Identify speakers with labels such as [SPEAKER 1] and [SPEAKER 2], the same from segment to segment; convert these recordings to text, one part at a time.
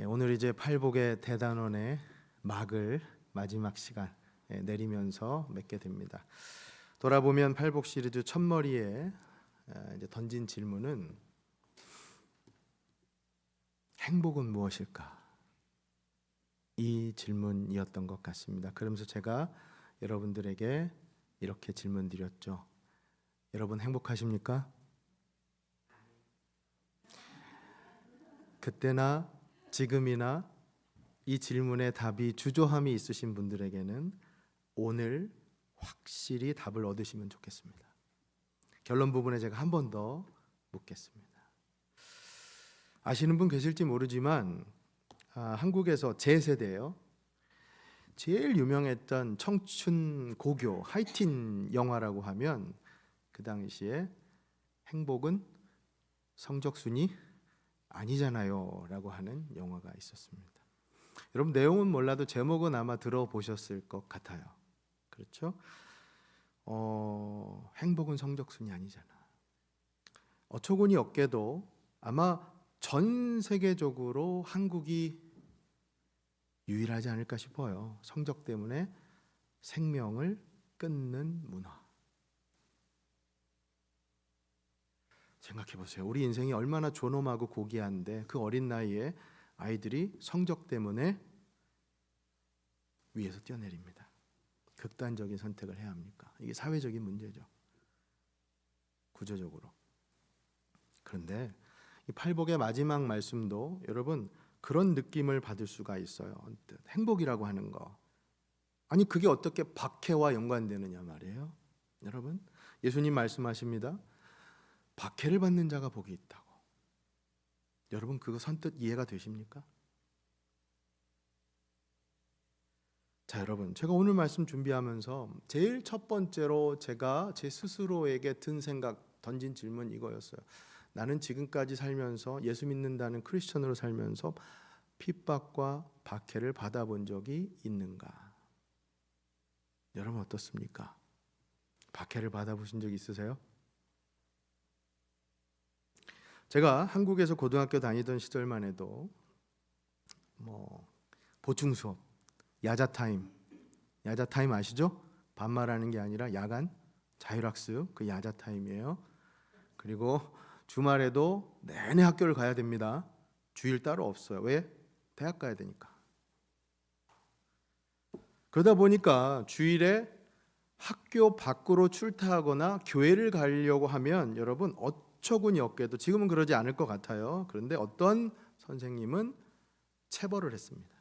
[SPEAKER 1] 오늘 이제 팔복의 대단원의 막을 마지막 시간 내리면서 맺게 됩니다. 돌아보면 팔복 시리즈 첫머리에 이제 던진 질문은 행복은 무엇일까? 이 질문이었던 것 같습니다. 그러면서 제가 여러분들에게 이렇게 질문 드렸죠. 여러분 행복하십니까? 그때나 지금이나 이 질문에 답이 주저함이 있으신 분들에게는 오늘 확실히 답을 얻으시면 좋겠습니다. 결론 부분에 제가 한 번 더 묻겠습니다. 아시는 분 계실지 모르지만 한국에서 제 세대예요. 제일 유명했던 청춘 고교 하이틴 영화라고 하면 그 당시에 행복은 성적순이 아니잖아요 라고 하는 영화가 있었습니다. 여러분 내용은 몰라도 제목은 아마 들어보셨을 것 같아요. 그렇죠? 행복은 성적순이 아니잖아. 어처구니 없게도 아마 전 세계적으로 한국이 유일하지 않을까 싶어요. 성적 때문에 생명을 끊는 문화. 생각해 보세요. 우리 인생이 얼마나 존엄하고 고귀한데 그 어린 나이에 아이들이 성적 때문에 위에서 뛰어내립니다. 극단적인 선택을 해야 합니까? 이게 사회적인 문제죠. 구조적으로. 그런데 이 팔복의 마지막 말씀도 여러분 그런 느낌을 받을 수가 있어요. 행복이라고 하는 거. 아니 그게 어떻게 박해와 연관되느냐 말이에요. 여러분 예수님 말씀하십니다. 박해를 받는 자가 복이 있다고. 여러분 그거 선뜻 이해가 되십니까? 자 여러분 제가 오늘 말씀 준비하면서 제일 첫 번째로 제가 제 스스로에게 든 생각 던진 질문 이거였어요. 나는 지금까지 살면서 예수 믿는다는 크리스천으로 살면서 핍박과 박해를 받아본 적이 있는가? 여러분 어떻습니까? 박해를 받아보신 적 있으세요? 제가 한국에서 고등학교 다니던 시절만 해도 보충 수업, 야자타임 아시죠? 반말하는 게 아니라 야간 자율학습 그 야자타임이에요. 그리고 주말에도 내내 학교를 가야 됩니다. 주일 따로 없어요. 왜? 대학 가야 되니까. 그러다 보니까 주일에 학교 밖으로 출타하거나 교회를 가려고 하면 여러분 어처구니 없게도 지금은 그러지 않을 것 같아요. 그런데 어떤 선생님은 체벌을 했습니다.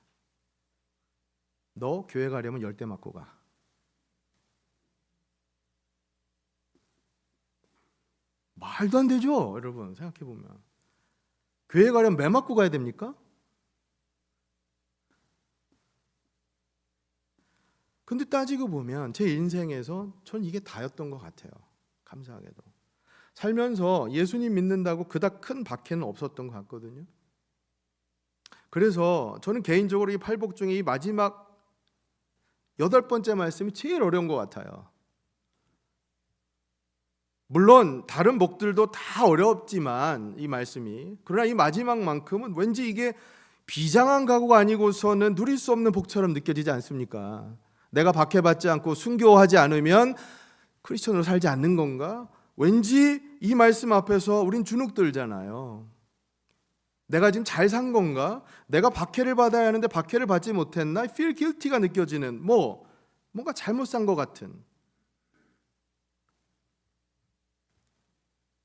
[SPEAKER 1] 너 교회 가려면 10대 맞고 가. 말도 안 되죠, 여러분. 생각해 보면 교회 가려면 매 맞고 가야 됩니까? 근데 따지고 보면 제 인생에서 전 이게 다였던 것 같아요. 감사하게도 살면서 예수님 믿는다고 그닥 큰 박해는 없었던 것 같거든요. 그래서 저는 개인적으로 이 팔복 중에 이 마지막 8번째 말씀이 제일 어려운 것 같아요. 물론 다른 복들도 다 어렵지만 이 말씀이 그러나 이 마지막만큼은 왠지 이게 비장한 각오가 아니고서는 누릴 수 없는 복처럼 느껴지지 않습니까? 내가 박해받지 않고 순교하지 않으면 크리스천으로 살지 않는 건가? 왠지 이 말씀 앞에서 우린 주눅 들잖아요. 내가 지금 잘 산 건가? 내가 박해를 받아야 하는데 박해를 받지 못했나? feel guilty가 느껴지는 뭔가 잘못 산 것 같은.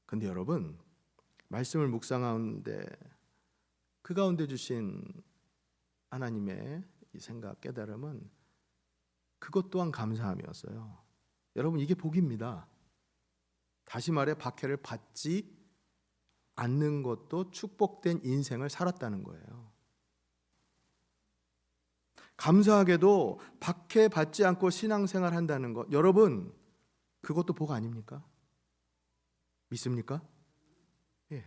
[SPEAKER 1] 근데 여러분 말씀을 묵상하는데 그 가운데 주신 하나님의 이 생각 깨달음은 그것 또한 감사함이었어요. 여러분 이게 복입니다. 다시 말해 박해를 받지 않는 것도 축복된 인생을 살았다는 거예요. 감사하게도 박해받지 않고 신앙생활 한다는 것 여러분 그것도 복 아닙니까? 믿습니까? 예.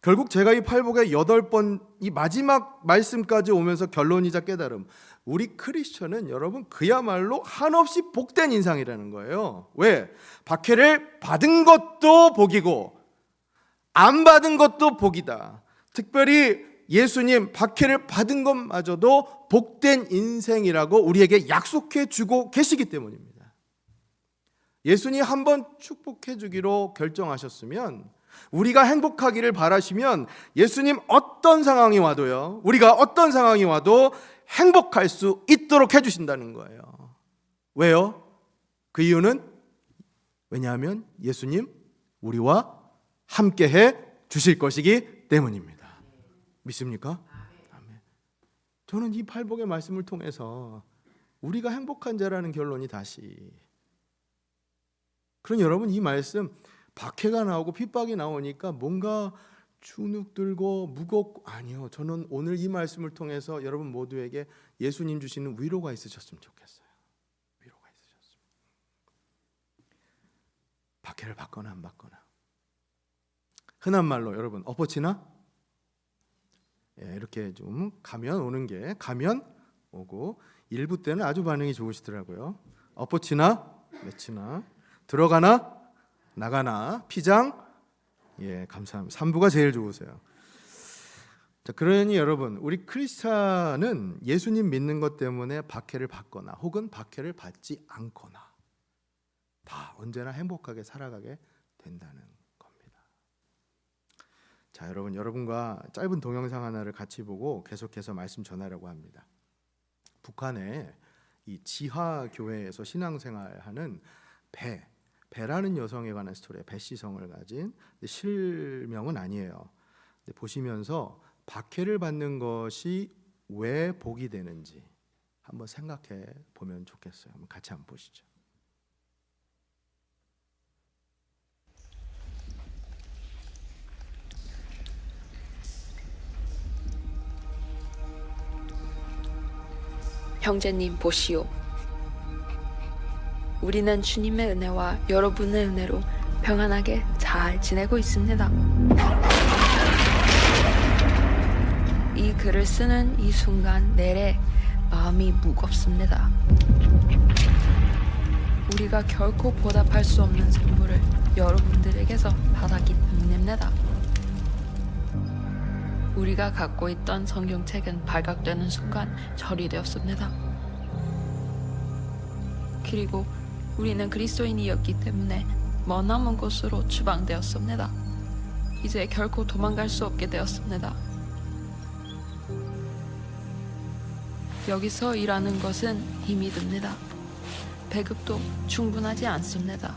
[SPEAKER 1] 결국 제가 이 팔복의 8번 이 마지막 말씀까지 오면서 결론이자 깨달음 우리 크리스천은 여러분 그야말로 한없이 복된 인상이라는 거예요. 왜? 박해를 받은 것도 복이고 안 받은 것도 복이다. 특별히 예수님 박해를 받은 것마저도 복된 인생이라고 우리에게 약속해 주고 계시기 때문입니다. 예수님 한번 축복해 주기로 결정하셨으면, 우리가 행복하기를 바라시면 예수님 어떤 상황이 와도요, 우리가 어떤 상황이 와도 행복할 수 있도록 해주신다는 거예요. 왜요? 그 이유는, 왜냐하면 예수님 우리와 함께해 주실 것이기 때문입니다. 믿습니까? 아멘. 저는 이 팔복의 말씀을 통해서 우리가 행복한 자라는 결론이 다시, 그럼 여러분, 이 말씀 박해가 나오고 핍박이 나오니까 뭔가 주눅 들고 무겁고, 아니요, 저는 오늘 이 말씀을 통해서 여러분 모두에게 예수님 주시는 위로가 있으셨으면 좋겠어요. 위로가 있으셨으면. 박해를 받거나 안 받거나, 흔한 말로 여러분 엎어치나? 이렇게 좀 가면 오는 게, 가면 오고, 일부 때는 아주 반응이 좋으시더라고요. 엎어치나 맺히나, 들어가나 나가나, 피장, 감사합니다. 3부가 제일 좋으세요. 자, 그러니 여러분, 우리 크리스찬은 예수님 믿는 것 때문에 박해를 받거나 혹은 박해를 받지 않거나 다 언제나 행복하게 살아가게 된다는 겁니다. 자, 여러분과 짧은 동영상 하나를 같이 보고 계속해서 말씀 전하려고 합니다. 북한의 이 지하 교회에서 신앙생활하는 배라는 여성에 관한 스토리에, 배시성을 가진, 실명은 아니에요. 보시면서 박해를 받는 것이 왜 복이 되는지 한번 생각해 보면 좋겠어요. 한번 같이 한번 보시죠.
[SPEAKER 2] 형제님 보시오. 우리는 주님의 은혜와 여러분의 은혜로 평안하게 잘 지내고 있습니다. 이 글을 쓰는 이 순간 내내 마음이 무겁습니다. 우리가 결코 보답할 수 없는 선물을 여러분들에게서 받았기 때문입니다. 우리가 갖고 있던 성경책은 발각되는 순간 처리되었습니다. 그리고 우리는 그리스도인이었기 때문에 머나먼 곳으로 추방되었습니다. 이제 결코 도망갈 수 없게 되었습니다. 여기서 일하는 것은 힘이 듭니다. 배급도 충분하지 않습니다.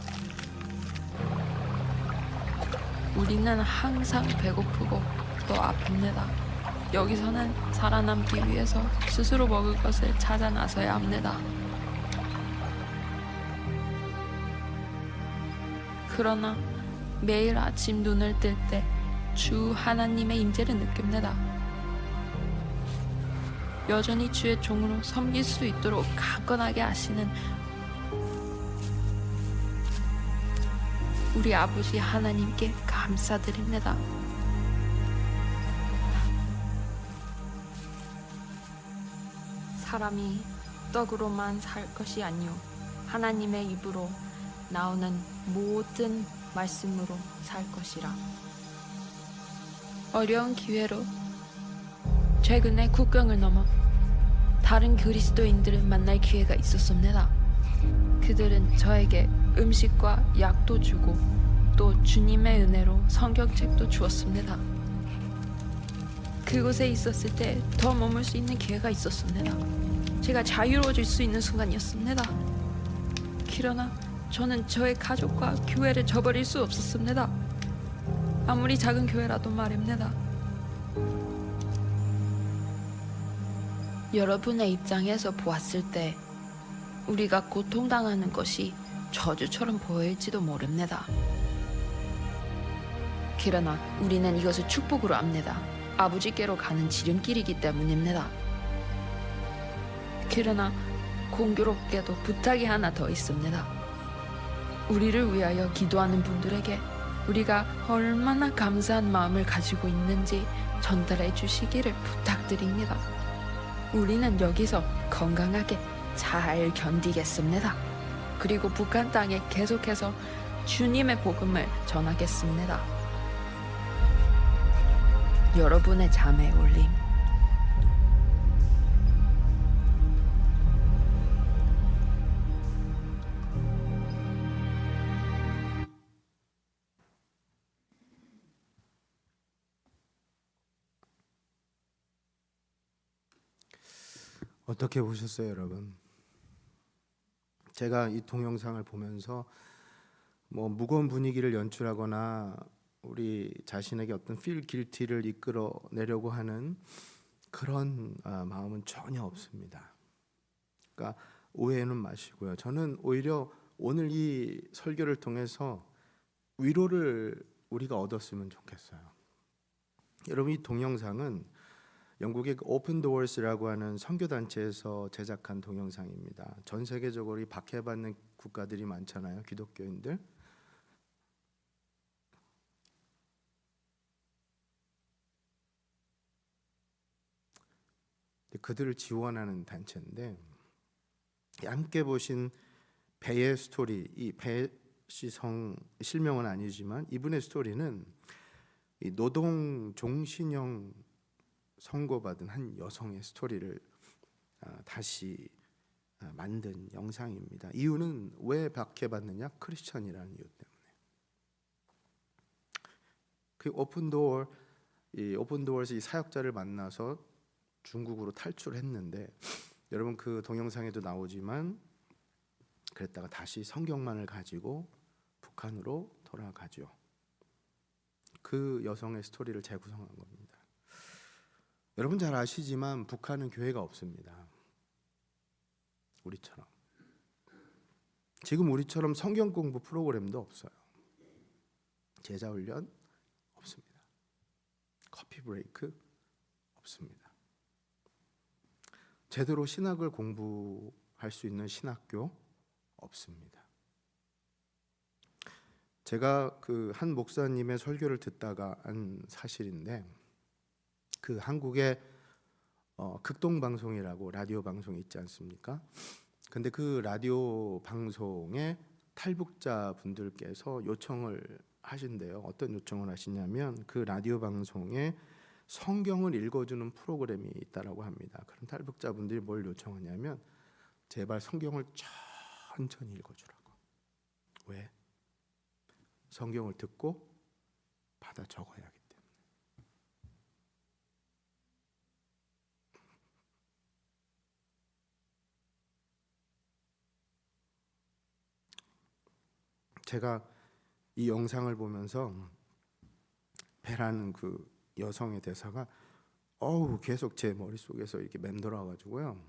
[SPEAKER 2] 우리는 항상 배고프고 또 아픕니다. 여기서는 살아남기 위해서 스스로 먹을 것을 찾아 나서야 합니다. 그러나 매일 아침 눈을 뜰 때 주 하나님의 임재를 느낍니다. 여전히 주의 종으로 섬길 수 있도록 강건하게 하시는 우리 아버지 하나님께 감사드립니다. 사람이 떡으로만 살 것이 아니요 하나님의 입으로 나오는 모든 말씀으로 살 것이라. 어려운 기회로 최근에 국경을 넘어 다른 그리스도인들을 만날 기회가 있었습니다. 그들은 저에게 음식과 약도 주고 또 주님의 은혜로 성경책도 주었습니다. 그곳에 있었을 때 더 머물 수 있는 기회가 있었습니다. 제가 자유로워질 수 있는 순간이었습니다. 그러나 저는 저의 가족과 교회를 저버릴 수 없었습니다. 아무리 작은 교회라도 말입니다. 여러분의 입장에서 보았을 때 우리가 고통당하는 것이 저주처럼 보일지도 모릅니다. 그러나 우리는 이것을 축복으로 압니다. 아버지께로 가는 지름길이기 때문입니다. 그러나 공교롭게도 부탁이 하나 더 있습니다. 우리를 위하여 기도하는 분들에게 우리가 얼마나 감사한 마음을 가지고 있는지 전달해 주시기를 부탁드립니다. 우리는 여기서 건강하게 잘 견디겠습니다. 그리고 북한 땅에 계속해서 주님의 복음을 전하겠습니다. 여러분의 잠에 올림.
[SPEAKER 1] 어떻게 보셨어요, 여러분? 제가 이 동영상을 보면서 뭐 무거운 분위기를 연출하거나 우리 자신에게 어떤 feel guilty를 이끌어내려고 하는 그런 마음은 전혀 없습니다. 그러니까 오해는 마시고요. 저는 오히려 오늘 이 설교를 통해서 위로를 우리가 얻었으면 좋겠어요. 여러분, 이 동영상은 영국의 오픈 도어스라고 하는 선교 단체에서 제작한 동영상입니다. 전 세계적으로 이 박해받는 국가들이 많잖아요, 기독교인들. 그들을 지원하는 단체인데, 함께 보신 배의 스토리, 이 배시성 실명은 아니지만 이분의 스토리는 이 노동 종신형 선고받은 한 여성의 스토리를 다시 만든 영상입니다. 이유는 왜 박해받느냐? 크리스천이라는 이유 때문에. 그 오픈도어에서 이 사역자를 만나서 중국으로 탈출했는데, 여러분 그 동영상에도 나오지만 그랬다가 다시 성경만을 가지고 북한으로 돌아가죠. 그 여성의 스토리를 재구성한 겁니다. 여러분 잘 아시지만 북한은 교회가 없습니다. 우리처럼. 지금 우리처럼 성경 공부 프로그램도 없어요. 제자 훈련 없습니다. 커피 브레이크 없습니다. 제대로 신학을 공부할 수 있는 신학교 없습니다. 제가 그 한 목사님의 설교를 듣다가 한 사실인데, 그 한국의 극동방송이라고 라디오 방송이 있지 않습니까? 근데 그 라디오 방송에 탈북자 분들께서 요청을 하신대요. 어떤 요청을 하시냐면 그 라디오 방송에 성경을 읽어주는 프로그램이 있다라고 합니다. 그런 탈북자 분들이 뭘 요청하냐면 제발 성경을 천천히 읽어주라고. 왜? 성경을 듣고 받아 적어야 하기 때문에. 제가 이 영상을 보면서 배라는 그 여성의 대사가 계속 제 머릿속에서 이렇게 맴돌아가지고요.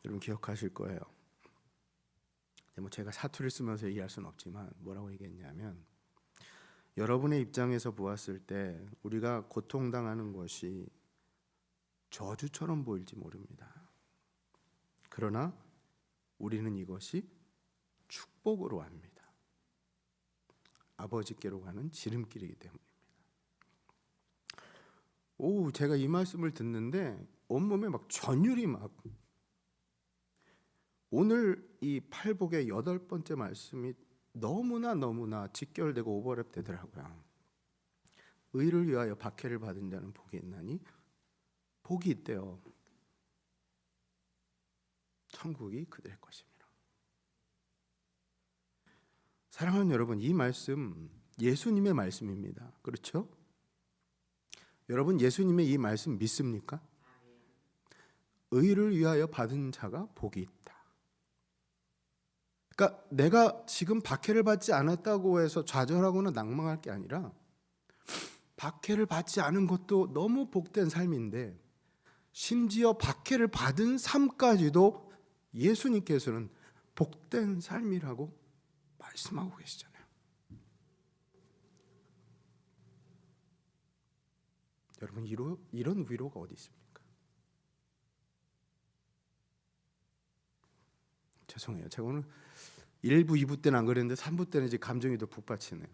[SPEAKER 1] 여러분 기억하실 거예요. 뭐 제가 사투리를 쓰면서 얘기할 수는 없지만 뭐라고 얘기했냐면, 여러분의 입장에서 보았을 때 우리가 고통당하는 것이 저주처럼 보일지 모릅니다. 그러나 우리는 이것이 축복으로 합니다. 아버지께로 가는 지름길이기 때문입니다. 제가 이 말씀을 듣는데 온몸에 막 전율이 막, 오늘 이 팔복의 8번째 말씀이 너무나 직결되고 오버랩 되더라고요. 의를 위하여 박해를 받은 자는 복이 있나니? 복이 있대요. 천국이 그들의 것입니다. 사랑하는 여러분, 이 말씀 예수님의 말씀입니다. 그렇죠? 여러분 예수님의 이 말씀 믿습니까? 의를 위하여 받은 자가 복이 있다. 그러니까 내가 지금 박해를 받지 않았다고 해서 좌절하거나 낭망할 게 아니라, 박해를 받지 않은 것도 너무 복된 삶인데 심지어 박해를 받은 삶까지도 예수님께서는 복된 삶이라고 말씀하고 계시잖아요. 여러분 이런 위로가 어디 있습니까? 죄송해요. 제가 오늘 1부, 2부 때는 안 그랬는데 3부 때는 이제 감정이 더 북받치네요.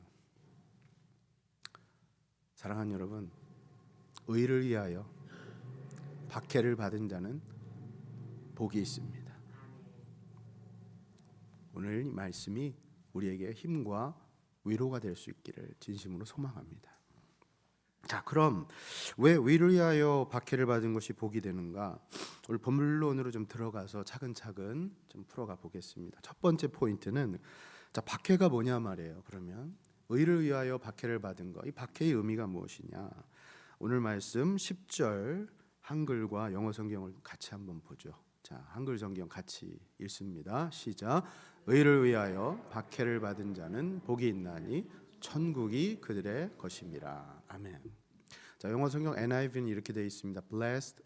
[SPEAKER 1] 사랑하는 여러분, 의를 위하여 박해를 받은 자는 복이 있습니다. 오늘 이 말씀이 우리에게 힘과 위로가 될 수 있기를 진심으로 소망합니다. 자, 그럼 왜 위를 위하여 박해를 받은 것이 복이 되는가? 오늘 본문론으로 좀 들어가서 차근차근 좀 풀어가 보겠습니다. 첫 번째 포인트는 자, 박해가 뭐냐 말이에요. 그러면 의를 위하여 박해를 받은 것, 이 박해의 의미가 무엇이냐? 오늘 말씀 10절 한글과 영어 성경을 같이 한번 보죠. 자, 한글 성경 같이 읽습니다. 시작. 의를 위하여 박해를 받은 자는 복이 있나니 천국이 그들의 것입니다. 아멘. 자, 영어 성경 NIV는 이렇게 되어 있습니다. Blessed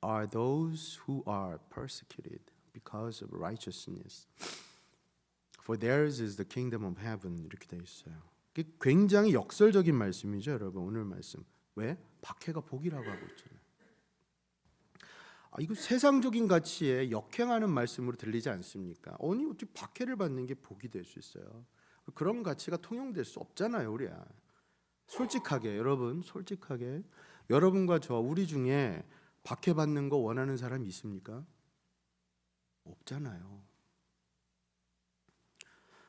[SPEAKER 1] are those who are persecuted because of righteousness, for theirs is the kingdom of heaven. 이렇게 되어 있어요. 이게 굉장히 역설적인 말씀이죠, 여러분. 오늘 말씀. 왜? 박해가 복이라고 하고 있잖아요. 이거 세상적인 가치에 역행하는 말씀으로 들리지 않습니까? 아니, 어떻게 박해를 받는 게 복이 될 수 있어요? 그런 가치가 통용될 수 없잖아요, 우리야. 솔직하게 여러분, 솔직하게 여러분과 저 우리 중에 박해받는 거 원하는 사람이 있습니까? 없잖아요.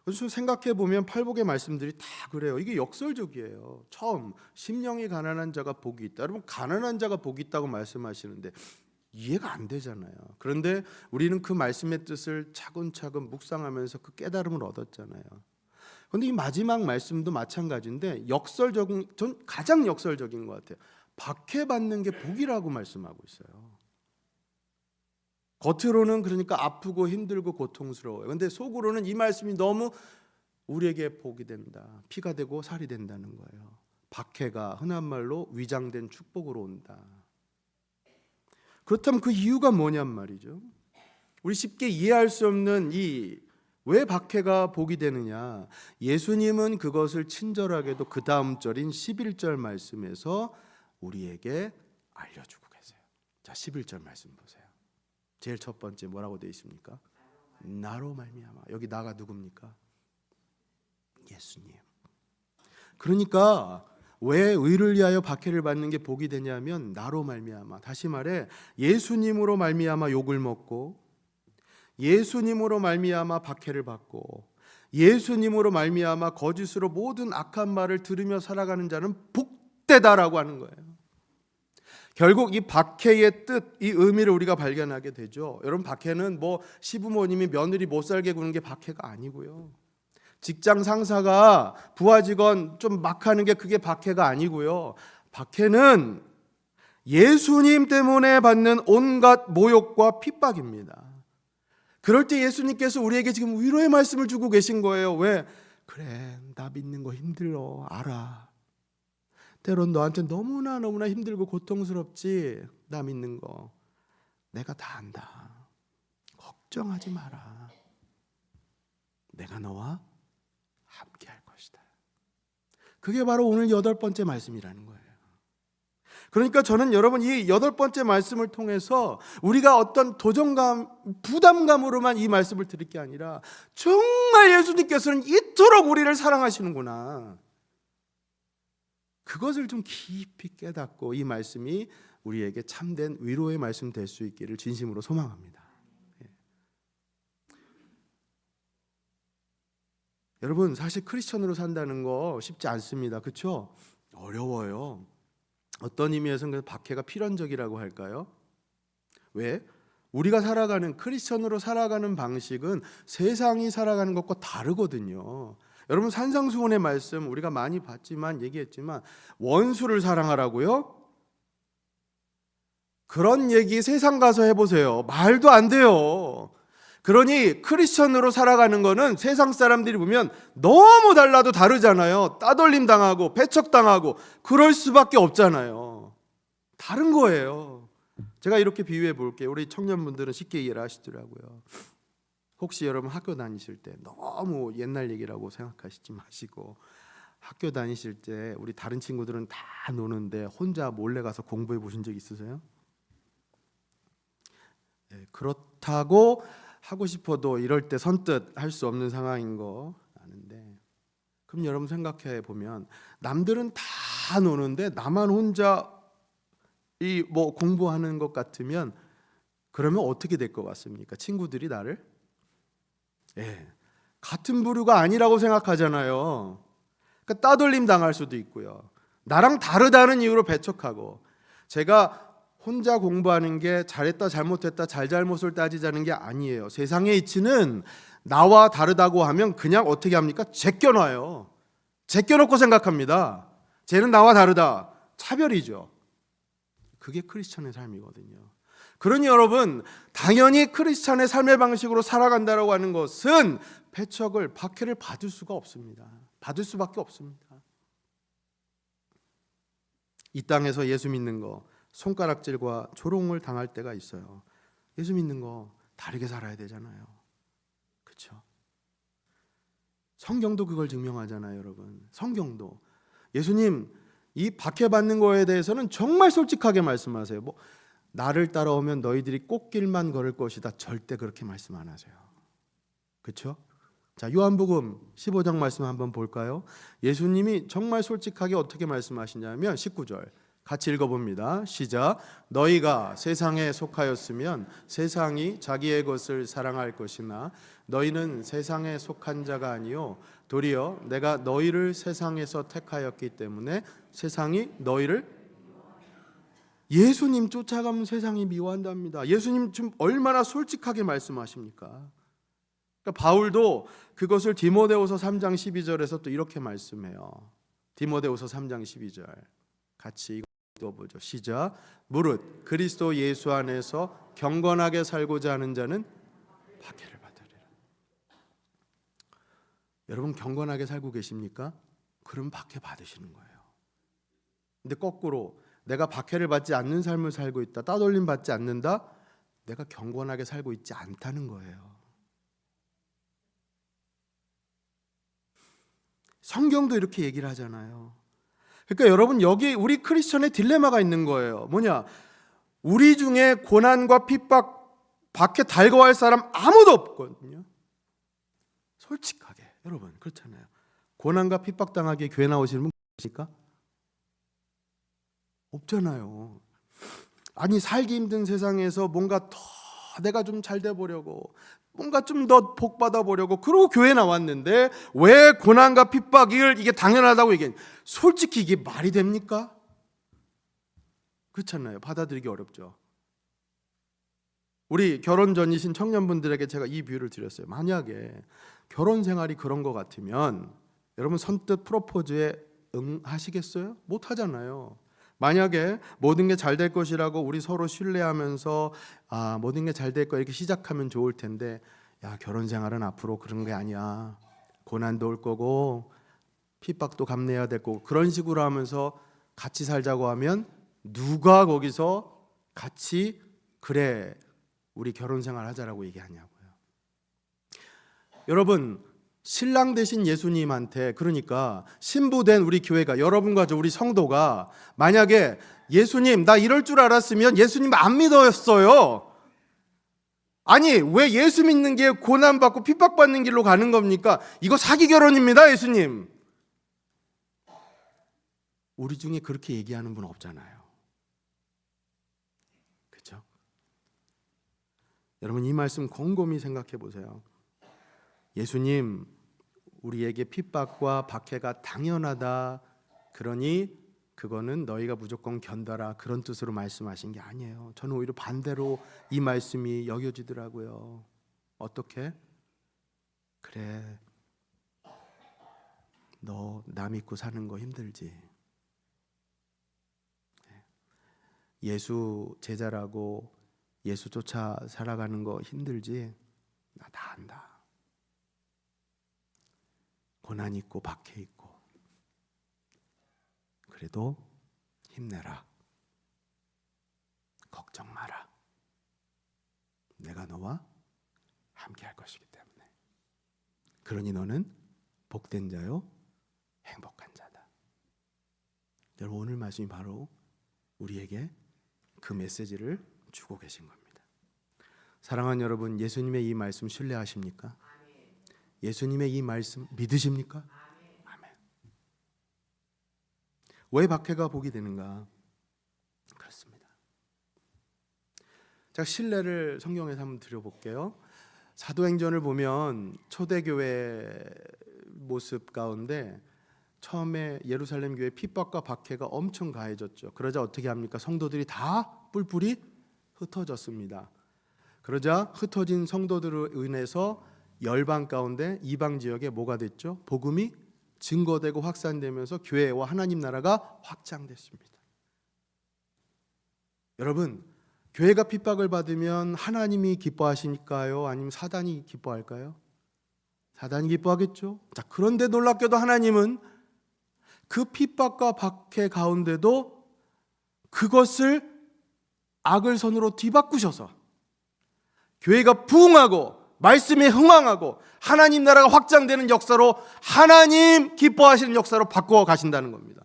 [SPEAKER 1] 그래서 생각해 보면 팔복의 말씀들이 다 그래요. 이게 역설적이에요. 처음 심령이 가난한 자가 복이 있다. 여러분, 가난한 자가 복이 있다고 말씀하시는데 이해가 안 되잖아요. 그런데 우리는 그 말씀의 뜻을 차근차근 묵상하면서 그 깨달음을 얻었잖아요. 그런데 이 마지막 말씀도 마찬가지인데 전 가장 역설적인 것 같아요. 박해받는 게 복이라고 말씀하고 있어요. 겉으로는 그러니까 아프고 힘들고 고통스러워요. 그런데 속으로는 이 말씀이 너무 우리에게 복이 된다. 피가 되고 살이 된다는 거예요. 박해가 흔한 말로 위장된 축복으로 온다. 그렇다면 그 이유가 뭐냔 말이죠. 우리 쉽게 이해할 수 없는 왜 박해가 복이 되느냐? 예수님은 그것을 친절하게도 그 다음 절인 11절 말씀에서 우리에게 알려주고 계세요. 자, 11절 말씀 보세요. 제일 첫 번째 뭐라고 되어 있습니까? 나로 말미암아. 여기 나가 누굽니까? 예수님. 그러니까 왜 의를 위하여 박해를 받는 게 복이 되냐면 나로 말미암아. 다시 말해 예수님으로 말미암아 욕을 먹고, 예수님으로 말미암아 박해를 받고, 예수님으로 말미암아 거짓으로 모든 악한 말을 들으며 살아가는 자는 복되다라고 하는 거예요. 결국 이 박해의 뜻, 이 의미를 우리가 발견하게 되죠. 여러분, 박해는 뭐 시부모님이 며느리 못 살게 구는 게 박해가 아니고요. 직장 상사가 부하 직원 좀 막 하는 게 그게 박해가 아니고요. 박해는 예수님 때문에 받는 온갖 모욕과 핍박입니다. 그럴 때 예수님께서 우리에게 지금 위로의 말씀을 주고 계신 거예요. 왜? 그래, 나 믿는 거 힘들어, 알아. 때론 너한테 너무나 힘들고 고통스럽지. 나 믿는 거 내가 다 안다. 걱정하지 마라. 내가 너와 함께 할 것이다. 그게 바로 오늘 8번째 말씀이라는 거예요. 그러니까 저는 여러분 이 8번째 말씀을 통해서 우리가 어떤 도전감, 부담감으로만 이 말씀을 들을 게 아니라 정말 예수님께서는 이토록 우리를 사랑하시는구나, 그것을 좀 깊이 깨닫고 이 말씀이 우리에게 참된 위로의 말씀 될 수 있기를 진심으로 소망합니다. 여러분, 사실 크리스천으로 산다는 거 쉽지 않습니다. 그렇죠? 어려워요. 어떤 의미에서는 박해가 필연적이라고 할까요? 왜? 우리가 살아가는 크리스천으로 살아가는 방식은 세상이 살아가는 것과 다르거든요. 여러분, 산상수훈의 말씀 우리가 많이 봤지만 얘기했지만 원수를 사랑하라고요? 그런 얘기 세상 가서 해보세요. 말도 안 돼요. 그러니 크리스천으로 살아가는 거는 세상 사람들이 보면 너무 달라도 다르잖아요. 따돌림 당하고 배척당하고 그럴 수밖에 없잖아요. 다른 거예요. 제가 이렇게 비유해 볼게요. 우리 청년분들은 쉽게 이해를 하시더라고요. 혹시 여러분 학교 다니실 때 너무 옛날 얘기라고 생각하시지 마시고, 학교 다니실 때 우리 다른 친구들은 다 노는데 혼자 몰래 가서 공부해 보신 적 있으세요? 네, 그렇다고 하고 싶어도 이럴 때 선뜻 할 수 없는 상황인 거 아는데, 그럼 여러분 생각해 보면 남들은 다 노는데 나만 혼자 이 뭐 공부하는 것 같으면 그러면 어떻게 될 것 같습니까? 친구들이 나를 같은 부류가 아니라고 생각하잖아요. 그러니까 따돌림 당할 수도 있고요. 나랑 다르다는 이유로 배척하고, 제가 혼자 공부하는 게 잘했다 잘못했다 잘잘못을 따지자는 게 아니에요. 세상의 이치는 나와 다르다고 하면 그냥 어떻게 합니까? 제껴놔요. 제껴놓고 생각합니다. 쟤는 나와 다르다. 차별이죠. 그게 크리스천의 삶이거든요. 그러니 여러분, 당연히 크리스천의 삶의 방식으로 살아간다고 하는 것은 배척을, 박해를 받을 수가 없습니다. 받을 수밖에 없습니다. 이 땅에서 예수 믿는 거 손가락질과 조롱을 당할 때가 있어요. 예수 믿는 거 다르게 살아야 되잖아요. 그렇죠? 성경도 그걸 증명하잖아요, 여러분. 성경도 예수님 이 박해받는 거에 대해서는 정말 솔직하게 말씀하세요. 뭐 나를 따라오면 너희들이 꽃길만 걸을 것이다. 절대 그렇게 말씀 안 하세요. 그렇죠? 자, 요한복음 15장 말씀 한번 볼까요? 예수님이 정말 솔직하게 어떻게 말씀하시냐면 19절 같이 읽어봅니다. 시작. 너희가 세상에 속하였으면 세상이 자기의 것을 사랑할 것이나 너희는 세상에 속한 자가 아니요 도리어 내가 너희를 세상에서 택하였기 때문에 세상이 너희를, 예수님 쫓아가면 세상이 미워한답니다. 예수님 지금 얼마나 솔직하게 말씀하십니까? 그러니까 바울도 그것을 디모데후서 3장 12절에서 또 이렇게 말씀해요. 디모데후서 3장 12절 같이 읽어보죠. 시작. 무릇 그리스도 예수 안에서 경건하게 살고자 하는 자는 박해를 받으리라. 여러분 경건하게 살고 계십니까? 그럼 박해 받으시는 거예요. 근데 거꾸로 내가 박해를 받지 않는 삶을 살고 있다, 따돌림 받지 않는다, 내가 경건하게 살고 있지 않다는 거예요. 성경도 이렇게 얘기를 하잖아요. 그러니까 여러분 여기 우리 크리스천의 딜레마가 있는 거예요. 뭐냐? 우리 중에 고난과 핍박, 박해 달거할 사람 아무도 없거든요. 솔직하게 여러분 그렇잖아요. 고난과 핍박 당하기에 교회 나오시는 분 계십니까? 없잖아요. 아니 살기 힘든 세상에서 뭔가 더 내가 좀 잘 돼 보려고, 뭔가 좀 더 복 받아 보려고 그러고 교회 나왔는데 왜 고난과 핍박을 이게 당연하다고 얘기해? 솔직히 이게 말이 됩니까? 그렇잖아요. 받아들이기 어렵죠. 우리 결혼 전이신 청년분들에게 제가 이 비유를 드렸어요. 만약에 결혼 생활이 그런 것 같으면 여러분 선뜻 프로포즈에 응하시겠어요? 못 하잖아요. 만약에 모든 게 잘 될 것이라고 우리 서로 신뢰하면서 모든 게 잘 될 거 이렇게 시작하면 좋을 텐데, 야 결혼 생활은 앞으로 그런 게 아니야. 고난도 올 거고 핍박도 감내해야 될 거고 그런 식으로 하면서 같이 살자고 하면 누가 거기서 같이 그래 우리 결혼 생활 하자라고 얘기하냐고요. 여러분 신랑 되신 예수님한테, 그러니까 신부된 우리 교회가, 여러분과 우리 성도가 만약에 예수님 나 이럴 줄 알았으면 예수님 안 믿었어요. 아니 왜 예수 믿는 게 고난받고 핍박받는 길로 가는 겁니까? 이거 사기 결혼입니다. 예수님. 우리 중에 그렇게 얘기하는 분 없잖아요. 그렇죠? 여러분 이 말씀 곰곰이 생각해 보세요. 예수님 우리에게 핍박과 박해가 당연하다, 그러니 그거는 너희가 무조건 견뎌라, 그런 뜻으로 말씀하신 게 아니에요. 저는 오히려 반대로 이 말씀이 여겨지더라고요. 어떻게? 그래 너 나 믿고 사는 거 힘들지, 예수 제자라고 예수 쫓아 살아가는 거 힘들지, 나 다 안다. 고난 있고 박해 있고 그래도 힘내라, 걱정 마라, 내가 너와 함께 할 것이기 때문에 그러니 너는 복된 자요 행복한 자다. 여러분 오늘 말씀이 바로 우리에게 그 메시지를 주고 계신 겁니다. 사랑하는 여러분, 예수님의 이 말씀 신뢰하십니까? 예수님의 이 말씀 믿으십니까? 아멘. 왜 박해가 복이 되는가? 그렇습니다. 자, 신뢰를 성경에서 한번 드려볼게요. 사도행전을 보면 초대교회 모습 가운데 처음에 예루살렘 교회 핍박과 박해가 엄청 가해졌죠. 그러자 어떻게 합니까? 성도들이 다 뿔뿔이 흩어졌습니다. 그러자 흩어진 성도들로 인해서 열방 가운데 이방 지역에 뭐가 됐죠? 복음이 증거되고 확산되면서 교회와 하나님 나라가 확장됐습니다. 여러분, 교회가 핍박을 받으면 하나님이 기뻐하시니까요? 아니면 사단이 기뻐할까요? 사단이 기뻐하겠죠. 자, 그런데 놀랍게도 하나님은 그 핍박과 박해 가운데도 그것을 악을 선으로 뒤바꾸셔서 교회가 부흥하고 말씀에 흥왕하고 하나님 나라가 확장되는 역사로, 하나님 기뻐하시는 역사로 바꿔 가신다는 겁니다.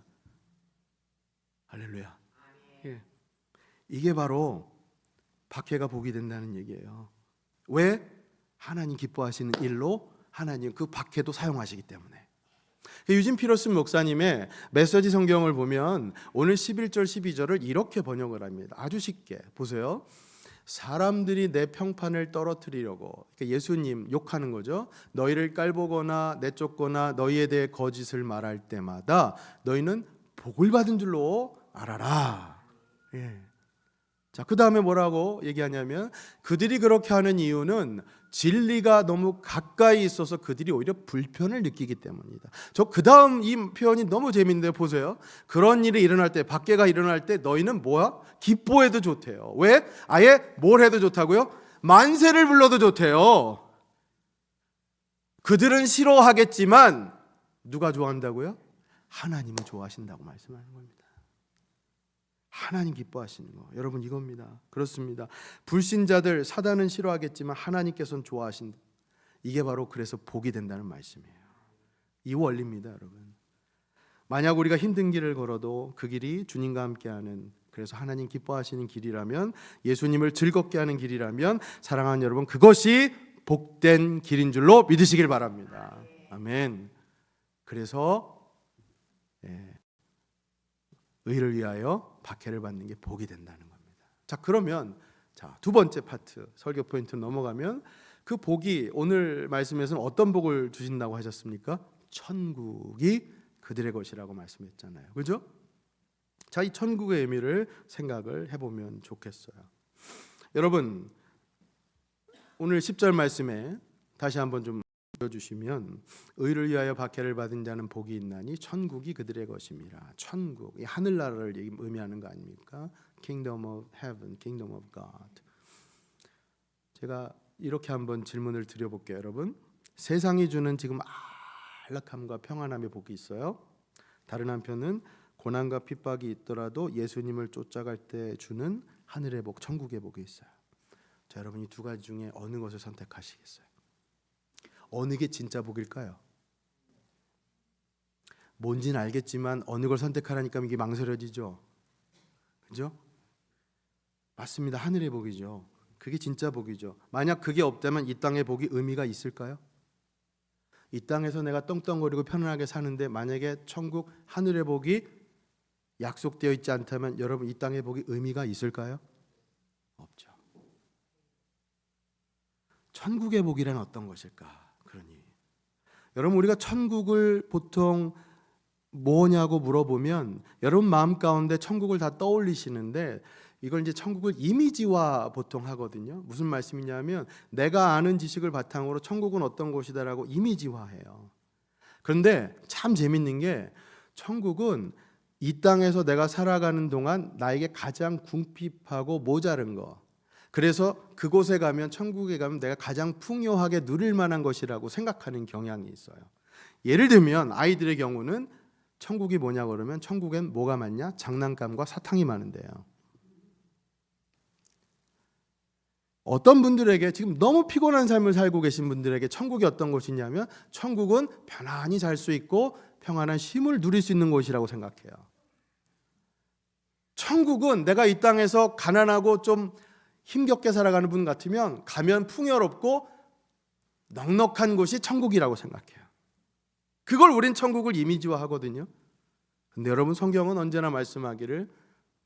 [SPEAKER 1] 할렐루야. 예. 이게 바로 박해가 복이 된다는 얘기예요. 왜? 하나님 기뻐하시는 일로 하나님 그 박해도 사용하시기 때문에. 유진 피러스 목사님의 메시지 성경을 보면 오늘 11절 12절을 이렇게 번역을 합니다. 아주 쉽게 보세요. 사람들이 내 평판을 떨어뜨리려고, 그러니까 예수님 욕하는 거죠. 너희를 깔보거나 내쫓거나 너희에 대해 거짓을 말할 때마다 너희는 복을 받은 줄로 알아라. 예. 자, 그 다음에 뭐라고 얘기하냐면, 그들이 그렇게 하는 이유는 진리가 너무 가까이 있어서 그들이 오히려 불편을 느끼기 때문이다. 저 그 다음 이 표현이 너무 재밌는데 보세요. 그런 일이 일어날 때, 박해가 일어날 때 너희는 뭐야? 기뻐해도 좋대요. 왜? 아예 뭘 해도 좋다고요? 만세를 불러도 좋대요. 그들은 싫어하겠지만 누가 좋아한다고요? 하나님은 좋아하신다고 말씀하는 겁니다. 하나님 기뻐하시는 거, 여러분 이겁니다. 그렇습니다. 불신자들, 사단은 싫어하겠지만 하나님께서는 좋아하신다. 이게 바로 그래서 복이 된다는 말씀이에요. 이 원리입니다, 여러분. 만약 우리가 힘든 길을 걸어도 그 길이 주님과 함께하는, 그래서 하나님 기뻐하시는 길이라면, 예수님을 즐겁게 하는 길이라면, 사랑하는 여러분, 그것이 복된 길인 줄로 믿으시길 바랍니다. 아멘. 그래서 의를 위하여 박해를 받는 게 복이 된다는 겁니다. 자, 그러면 두 번째 파트 설교 포인트 넘어가면, 그 복이 오늘 말씀에서는 어떤 복을 주신다고 하셨습니까? 천국이 그들의 것이라고 말씀했잖아요. 그죠? 자, 이 천국의 의미를 생각을 해보면 좋겠어요. 여러분, 오늘 10절 말씀에 다시 한번 좀 주시면, 의를 위하여 박해를 받은 자는 복이 있나니 천국이 그들의 것임이라. 천국, 이 하늘나라를 의미하는 거 아닙니까? Kingdom of Heaven, Kingdom of God. 제가 이렇게 한번 질문을 드려볼게요, 여러분. 세상이 주는 지금 안락함과 평안함의 복이 있어요. 다른 한편은 고난과 핍박이 있더라도 예수님을 쫓아갈 때 주는 하늘의 복, 천국의 복이 있어요. 자, 여러분, 이 두 가지 중에 어느 것을 선택하시겠어요? 어느 게 진짜 복일까요? 뭔지는 알겠지만 어느 걸 선택하라니까 이게 망설여지죠. 그죠? 맞습니다. 하늘의 복이죠. 그게 진짜 복이죠. 만약 그게 없다면 이 땅의 복이 의미가 있을까요? 이 땅에서 내가 떵떵거리고 편안하게 사는데 만약에 천국 하늘의 복이 약속되어 있지 않다면 여러분, 이 땅의 복이 의미가 있을까요? 없죠. 천국의 복이란 어떤 것일까? 그러니 여러분, 우리가 천국을 보통 뭐냐고 물어보면 여러분 마음 가운데 천국을 다 떠올리시는데, 이걸 이제 천국을 이미지화 보통 하거든요. 무슨 말씀이냐면, 내가 아는 지식을 바탕으로 천국은 어떤 곳이다라고 이미지화해요. 그런데 참 재밌는 게, 천국은 이 땅에서 내가 살아가는 동안 나에게 가장 궁핍하고 모자른 거, 그래서 그곳에 가면, 천국에 가면 내가 가장 풍요하게 누릴 만한 것이라고 생각하는 경향이 있어요. 예를 들면 아이들의 경우는 천국이 뭐냐고 그러면, 천국엔 뭐가 많냐? 장난감과 사탕이 많은데요. 어떤 분들에게, 지금 너무 피곤한 삶을 살고 계신 분들에게 천국이 어떤 곳이냐면, 천국은 편안히 잘 수 있고 평안한 쉼을 누릴 수 있는 곳이라고 생각해요. 천국은 내가 이 땅에서 가난하고 좀 힘겹게 살아가는 분 같으면 가면 풍요롭고 넉넉한 곳이 천국이라고 생각해요. 그걸 우린 천국을 이미지화 하거든요. 근데 여러분, 성경은 언제나 말씀하기를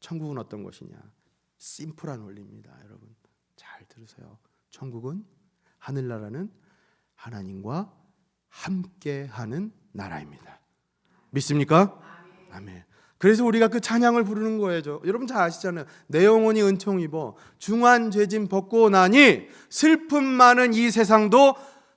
[SPEAKER 1] 천국은 어떤 것이냐? 심플한 원리입니다. 여러분 잘 들으세요. 천국은, 하늘나라는 하나님과 함께하는 나라입니다. 믿습니까? 아멘. 그래서 우리가 그 찬양을 부르는 거예요. 여러분 잘 아시잖아요. 내 영혼이 은총 입어 중한 죄짐 벗고 나니 슬픔 많은 이 세상도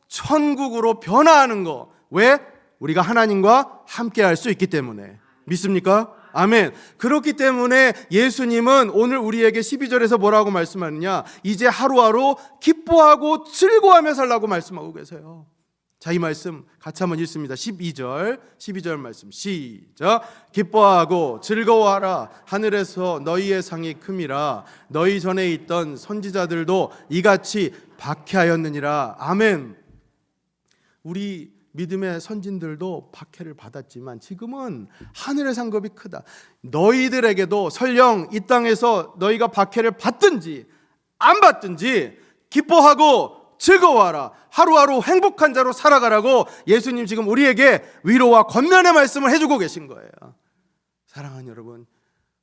[SPEAKER 1] 천국으로 변화하는 거. 왜? 우리가 하나님과 함께 할 수 있기 때문에. 믿습니까? 아멘. 그렇기 때문에 예수님은 오늘 우리에게 12절에서 뭐라고 말씀하느냐? 이제 하루하루 기뻐하고 즐거워하며 살라고 말씀하고 계세요. 자, 이 말씀 같이 한번 읽습니다. 12절 말씀 시작. 기뻐하고 즐거워하라. 하늘에서 너희의 상이 큼이라. 너희 전에 있던 선지자들도 이같이 박해하였느니라. 아멘. 우리 믿음의 선진들도 박해를 받았지만 지금은 하늘의 상급이 크다. 너희들에게도 설령 이 땅에서 너희가 박해를 받든지 안 받든지 기뻐하고 즐거워하라. 하루하루 행복한 자로 살아가라고 예수님 지금 우리에게 위로와 권면의 말씀을 해주고 계신 거예요. 사랑하는 여러분,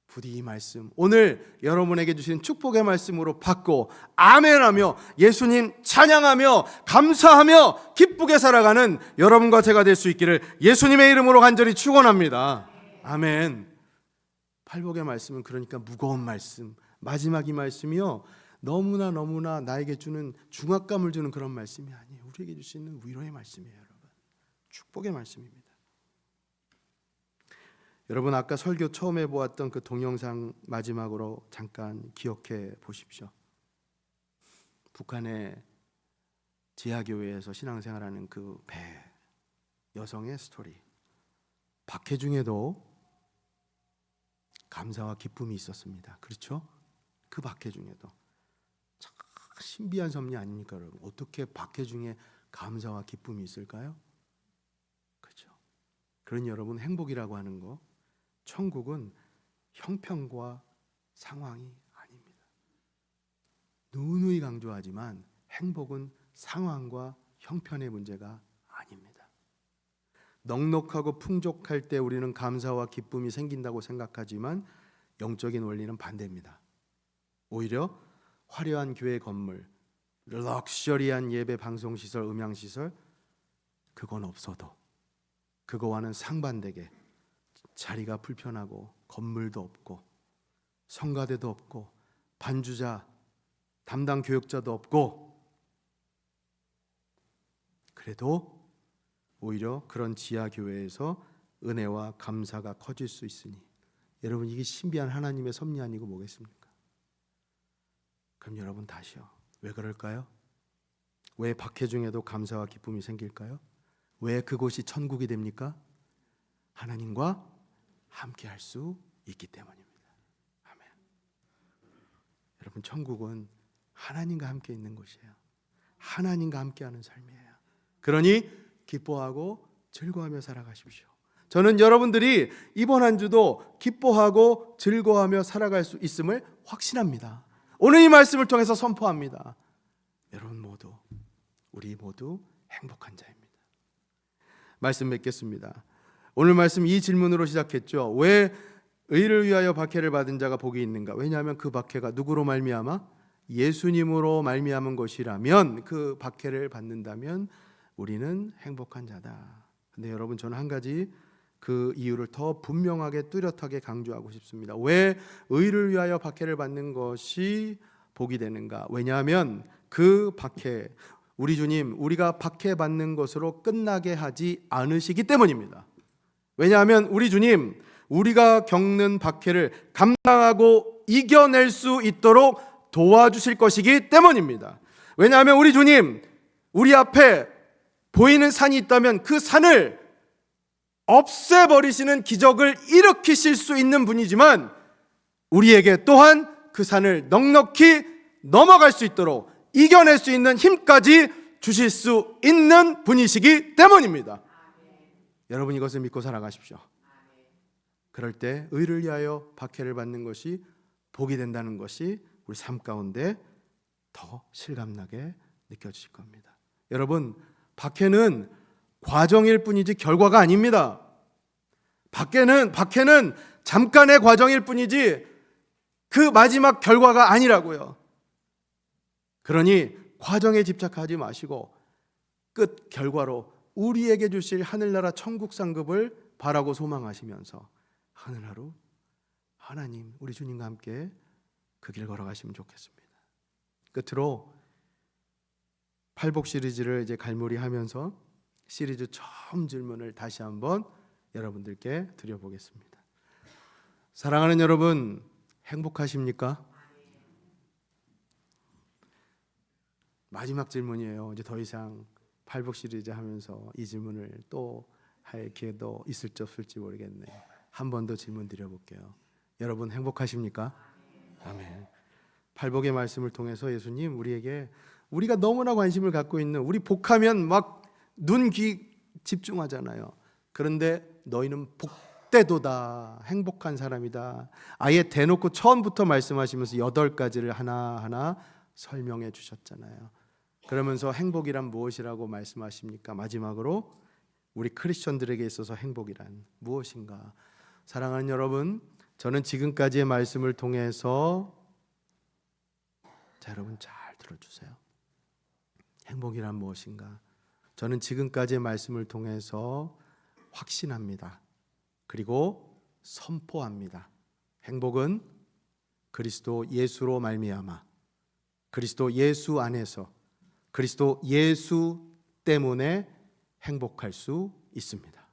[SPEAKER 1] 부디 이 말씀 오늘 여러분에게 주신 축복의 말씀으로 받고 아멘하며 예수님 찬양하며 감사하며 기쁘게 살아가는 여러분과 제가 될 수 있기를 예수님의 이름으로 간절히 축원합니다. 아멘. 팔복의 말씀은 그러니까 무거운 말씀, 마지막 이 말씀이요 너무나 나에게 주는 중압감을 주는 그런 말씀이 아니에요. 우리에게 주시는 위로의 말씀이에요. 여러분, 축복의 말씀입니다. 여러분, 아까 설교 처음에 보았던 그 동영상 마지막으로 잠깐 기억해 보십시오. 북한의 지하교회에서 신앙생활하는 그 배 여성의 스토리. 박해 중에도 감사와 기쁨이 있었습니다. 그렇죠? 그 박해 중에도 참 신비한 섭리 아닙니까, 여러분? 어떻게 박해 중에 감사와 기쁨이 있을까요? 그렇죠? 그런 여러분, 행복이라고 하는 거, 천국은 형편과 상황이 아닙니다. 누누이 강조하지만 행복은 상황과 형편의 문제가 아닙니다. 넉넉하고 풍족할 때 우리는 감사와 기쁨이 생긴다고 생각하지만 영적인 원리는 반대입니다. 오히려 화려한 교회 건물, 럭셔리한 예배 방송시설, 음향시설, 그건 없어도 그거와는 상반되게 자리가 불편하고 건물도 없고 성가대도 없고 반주자, 담당 교역자도 없고 그래도 오히려 그런 지하교회에서 은혜와 감사가 커질 수 있으니 여러분, 이게 신비한 하나님의 섭리 아니고 뭐겠습니까? 그럼 여러분 다시요, 왜 그럴까요? 왜 박해 중에도 감사와 기쁨이 생길까요? 왜 그곳이 천국이 됩니까? 하나님과 함께 할 수 있기 때문입니다. 아멘. 여러분, 천국은 하나님과 함께 있는 곳이에요. 하나님과 함께하는 삶이에요. 그러니 기뻐하고 즐거워하며 살아가십시오. 저는 여러분들이 이번 한 주도 기뻐하고 즐거워하며 살아갈 수 있음을 확신합니다. 오늘 이 말씀을 통해서 선포합니다. 여러분 모두, 우리 모두 행복한 자입니다. 말씀 맺겠습니다. 오늘 말씀 이 질문으로 시작했죠. 왜 의를 위하여 박해를 받은 자가 복이 있는가? 왜냐하면 그 박해가 누구로 말미암아? 예수님으로 말미암은 것이라면, 그 박해를 받는다면 우리는 행복한 자다. 근데 여러분, 저는 한 가지 그 이유를 더 분명하게 뚜렷하게 강조하고 싶습니다. 왜 의를 위하여 박해를 받는 것이 복이 되는가? 왜냐하면 그 박해, 우리 주님 우리가 박해받는 것으로 끝나게 하지 않으시기 때문입니다. 왜냐하면 우리 주님 우리가 겪는 박해를 감당하고 이겨낼 수 있도록 도와주실 것이기 때문입니다. 왜냐하면 우리 주님 우리 앞에 보이는 산이 있다면 그 산을 없애버리시는 기적을 일으키실 수 있는 분이지만 우리에게 또한 그 산을 넉넉히 넘어갈 수 있도록 이겨낼 수 있는 힘까지 주실 수 있는 분이시기 때문입니다. 여러분, 이것을 믿고 살아가십시오. 그럴 때 의를 위하여 박해를 받는 것이 복이 된다는 것이 우리 삶 가운데 더 실감나게 느껴지실 겁니다. 여러분, 박해는 과정일 뿐이지 결과가 아닙니다. 박해는 잠깐의 과정일 뿐이지 그 마지막 결과가 아니라고요. 그러니 과정에 집착하지 마시고 끝 결과로 우리에게 주실 하늘나라 천국 상급을 바라고 소망하시면서 하늘하루 하나님 우리 주님과 함께 그 길 걸어가시면 좋겠습니다. 끝으로 팔복 시리즈를 이제 갈무리하면서 시리즈 처음 질문을 다시 한번 여러분들께 드려보겠습니다. 사랑하는 여러분, 행복하십니까? 마지막 질문이에요. 이제 더 이상 팔복 시리즈 하면서 이 질문을 또 할 기회도 있을지 없을지 모르겠네요. 한 번 더 질문 드려볼게요. 여러분 행복하십니까? 아멘. 팔복의 말씀을 통해서 예수님 우리에게 우리가 너무나 관심을 갖고 있는 우리 복하면 막 눈, 귀 집중하잖아요. 그런데 너희는 복되도다, 행복한 사람이다. 아예 대놓고 처음부터 말씀하시면서 8가지를 하나하나 설명해 주셨잖아요. 그러면서 행복이란 무엇이라고 말씀하십니까? 마지막으로 우리 크리스천들에게 있어서 행복이란 무엇인가? 사랑하는 여러분, 저는 지금까지의 말씀을 통해서 여러분 잘 들어주세요. 행복이란 무엇인가? 저는 지금까지의 말씀을 통해서 확신합니다. 그리고 선포합니다. 행복은 그리스도 예수로 말미암아 그리스도 예수 안에서 그리스도 예수 때문에 행복할 수 있습니다.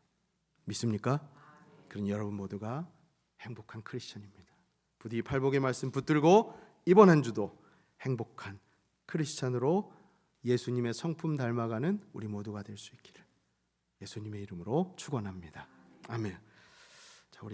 [SPEAKER 1] 믿습니까? 그런 여러분 모두가 행복한 크리스천입니다. 부디 팔복의 말씀 붙들고 이번 한 주도 행복한 크리스천으로 예수님의 성품 닮아가는 우리 모두가 될 수 있기를 예수님의 이름으로 축원합니다. 아멘.